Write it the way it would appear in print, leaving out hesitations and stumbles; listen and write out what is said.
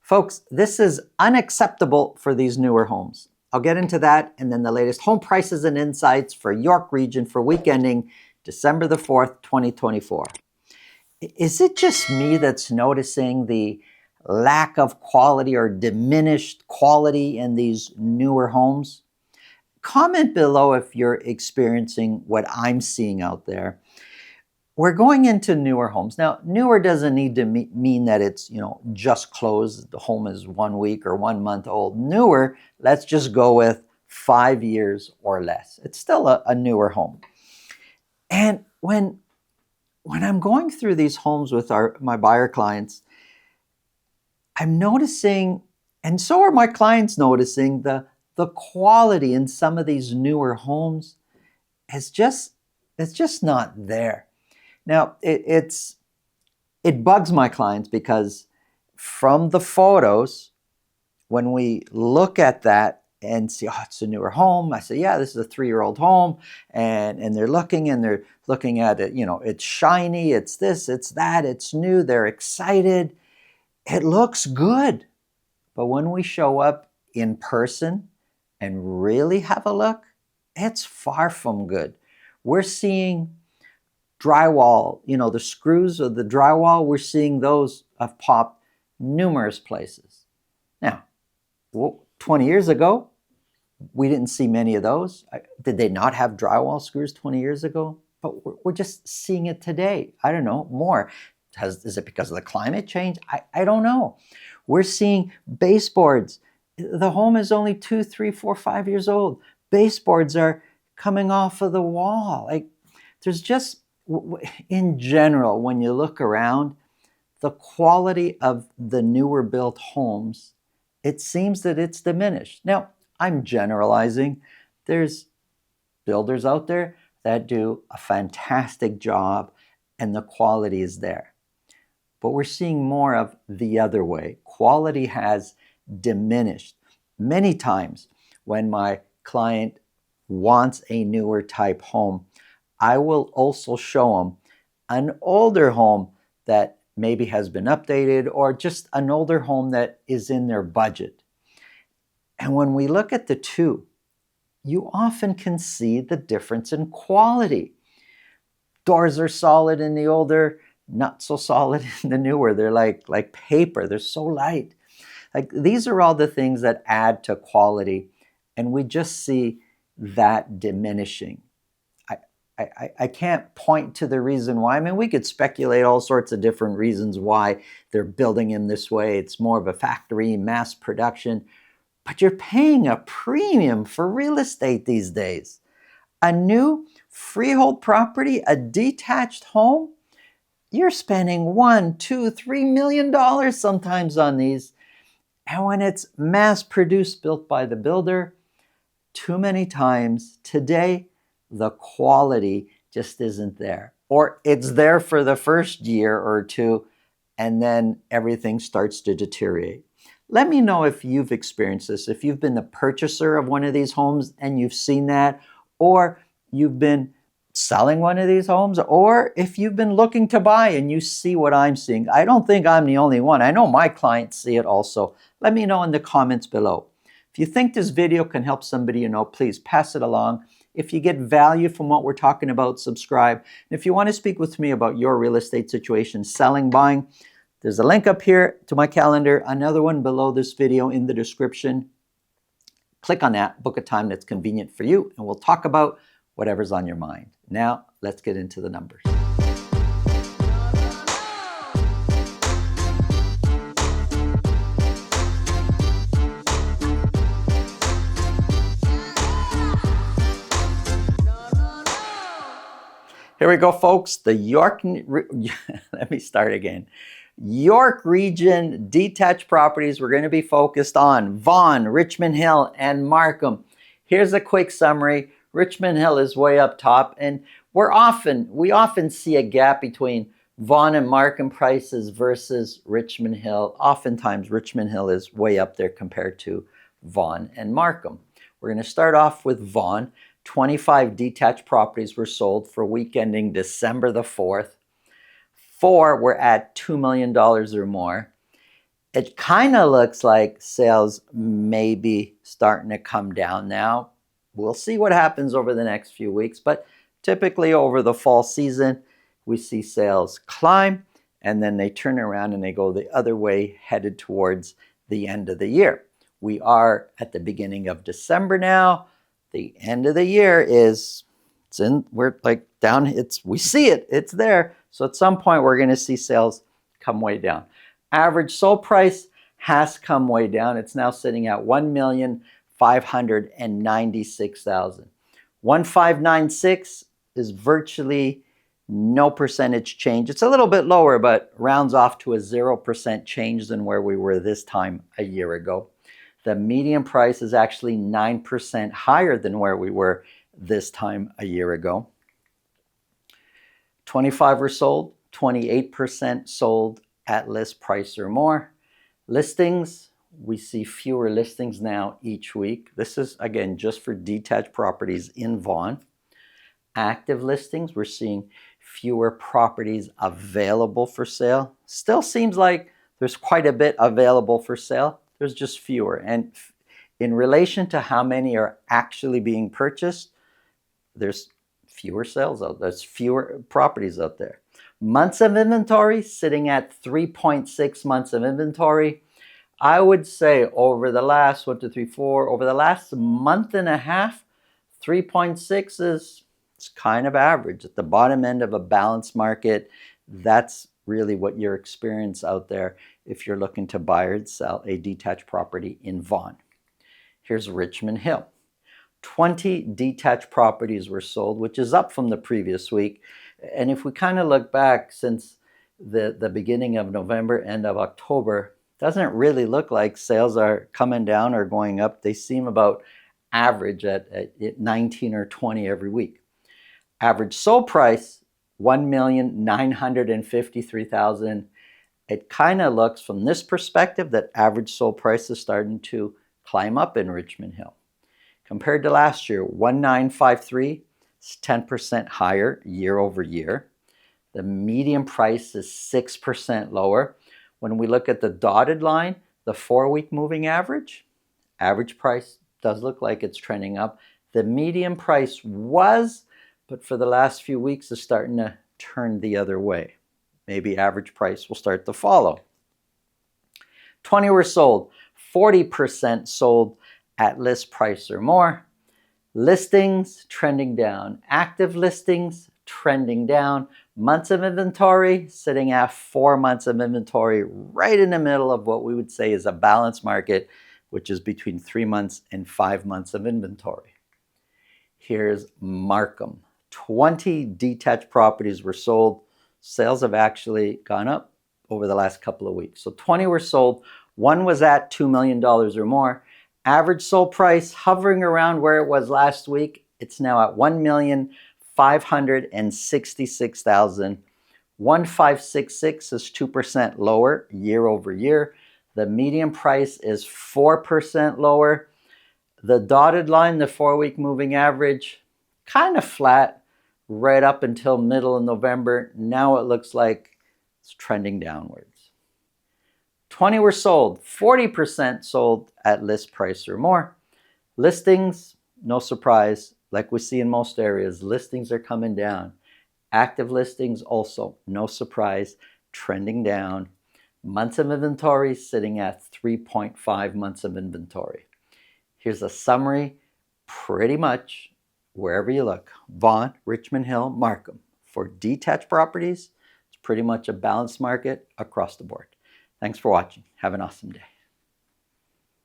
Folks, this is unacceptable for these newer homes. I'll get into that and then the latest home prices and insights for York Region for week ending December the 4th, 2024. Is it just me that's noticing the lack of quality or diminished quality in these newer homes? Comment below if you're experiencing what I'm seeing out there. We're going into newer homes. Now, newer doesn't need to mean that it's, just closed. The home is 1 week or 1 month old. Newer, let's just go with 5 years or less. It's still a newer home. And when I'm going through these homes with my buyer clients, I'm noticing, and so are my clients noticing, the quality in some of these newer homes it's just not there. Now, it bugs my clients because from the photos, when we look at that and see, oh, it's a newer home, I say, yeah, this is a 3-year-old home, and they're looking at it, it's shiny, it's this, it's that, it's new, they're excited, it looks good. But when we show up in person and really have a look, it's far from good. We're seeing drywall, the screws of the drywall, we're seeing those have popped numerous places. Now, 20 years ago, we didn't see many of those. Did they not have drywall screws 20 years ago? But we're just seeing it today. I don't know, more. Is it because of the climate change? I don't know. We're seeing baseboards. The home is only 2, 3, 4, 5 years old. Baseboards are coming off of the wall. There's just, in general, when you look around, the quality of the newer built homes, it seems that it's diminished. Now, I'm generalizing. There's builders out there that do a fantastic job and the quality is there. But we're seeing more of the other way. Quality has diminished. Many times when my client wants a newer type home, I will also show them an older home that maybe has been updated or just an older home that is in their budget. And when we look at the two, you often can see the difference in quality. Doors are solid in the older, not so solid in the newer. They're like paper. They're so light. These are all the things that add to quality, and we just see that diminishing. I can't point to the reason why. I mean, we could speculate all sorts of different reasons why they're building in this way. It's more of a factory, mass production. But you're paying a premium for real estate these days. A new freehold property, a detached home, you're spending $1, $2, $3 million sometimes on these. And when it's mass produced, built by the builder, too many times today, the quality just isn't there. Or it's there for the first year or two, and then everything starts to deteriorate. Let me know if you've experienced this, if you've been the purchaser of one of these homes and you've seen that, or you've been selling one of these homes, or if you've been looking to buy and you see what I'm seeing. I don't think I'm the only one. I know my clients see it also. Let me know in the comments below. If you think this video can help somebody you know, please pass it along. If you get value from what we're talking about, subscribe. And if you want to speak with me about your real estate situation, selling, buying, there's a link up here to my calendar, another one below this video in the description. Click on that, book a time that's convenient for you, and we'll talk about whatever's on your mind. Now, let's get into the numbers. Here we go, folks. The York, let me start again. York Region detached properties we're going to be focused on: Vaughan, Richmond Hill, and Markham. Here's a quick summary. Richmond Hill is way up top, and we often see a gap between Vaughan and Markham prices versus Richmond Hill. Oftentimes, Richmond Hill is way up there compared to Vaughan and Markham. We're going to start off with Vaughan. 25 detached properties were sold for week ending December the 4th. 4 were at $2 million or more. It kind of looks like sales may be starting to come down now. We'll see what happens over the next few weeks, but typically over the fall season, we see sales climb and then they turn around and they go the other way, headed towards the end of the year. We are at the beginning of December now. The end of the year we're like down, we see it, it's there. So at some point we're going to see sales come way down. Average sold price has come way down. It's now sitting at $1,596,000. 1,596 is virtually no percentage change. It's a little bit lower, but rounds off to a 0% change than where we were this time a year ago. The median price is actually 9% higher than where we were this time a year ago. 25 were sold, 28% sold at list price or more. Listings, we see fewer listings now each week. This is, again, just for detached properties in Vaughan. Active listings, we're seeing fewer properties available for sale. Still seems like there's quite a bit available for sale. There's just fewer. And in relation to how many are actually being purchased, there's fewer sales out there. There's fewer properties out there. Months of inventory sitting at 3.6 months of inventory. I would say over the last over the last month and a half, 3.6 is kind of average. At the bottom end of a balanced market, that's really what your experience out there if you're looking to buy or sell a detached property in Vaughan. Here's Richmond Hill. 20 detached properties were sold, which is up from the previous week. And if we kind of look back since the beginning of November, end of October, doesn't really look like sales are coming down or going up. They seem about average at 19 or 20 every week. Average sold price, $1,953,000. It kind of looks from this perspective that average sold price is starting to climb up in Richmond Hill. Compared to last year, 1,953 is 10% higher year over year. The median price is 6% lower. When we look at the dotted line, the 4-week moving average price does look like it's trending up. The median price was, but for the last few weeks is starting to turn the other way. Maybe average price will start to follow. 20 were sold, 40% sold at list price or more. Listings trending down. Active listings trending down. Months of inventory sitting at 4 months of inventory, right in the middle of what we would say is a balanced market, which is between 3 months and 5 months of inventory. Here's Markham. 20 detached properties were sold. Sales have actually gone up over the last couple of weeks. So 20 were sold. One was at $2 million or more. Average sold price hovering around where it was last week. It's now at $1,566,000. 1,566 is 2% lower year over year. The median price is 4% lower. The dotted line, the 4-week moving average, kind of flat right up until middle of November. Now it looks like it's trending downwards. 20 were sold, 40% sold at list price or more. Listings, no surprise, like we see in most areas, listings are coming down. Active listings also, no surprise, trending down. Months of inventory sitting at 3.5 months of inventory. Here's a summary, pretty much wherever you look, Vaughan, Richmond Hill, Markham. For detached properties, it's pretty much a balanced market across the board. Thanks for watching. Have an awesome day.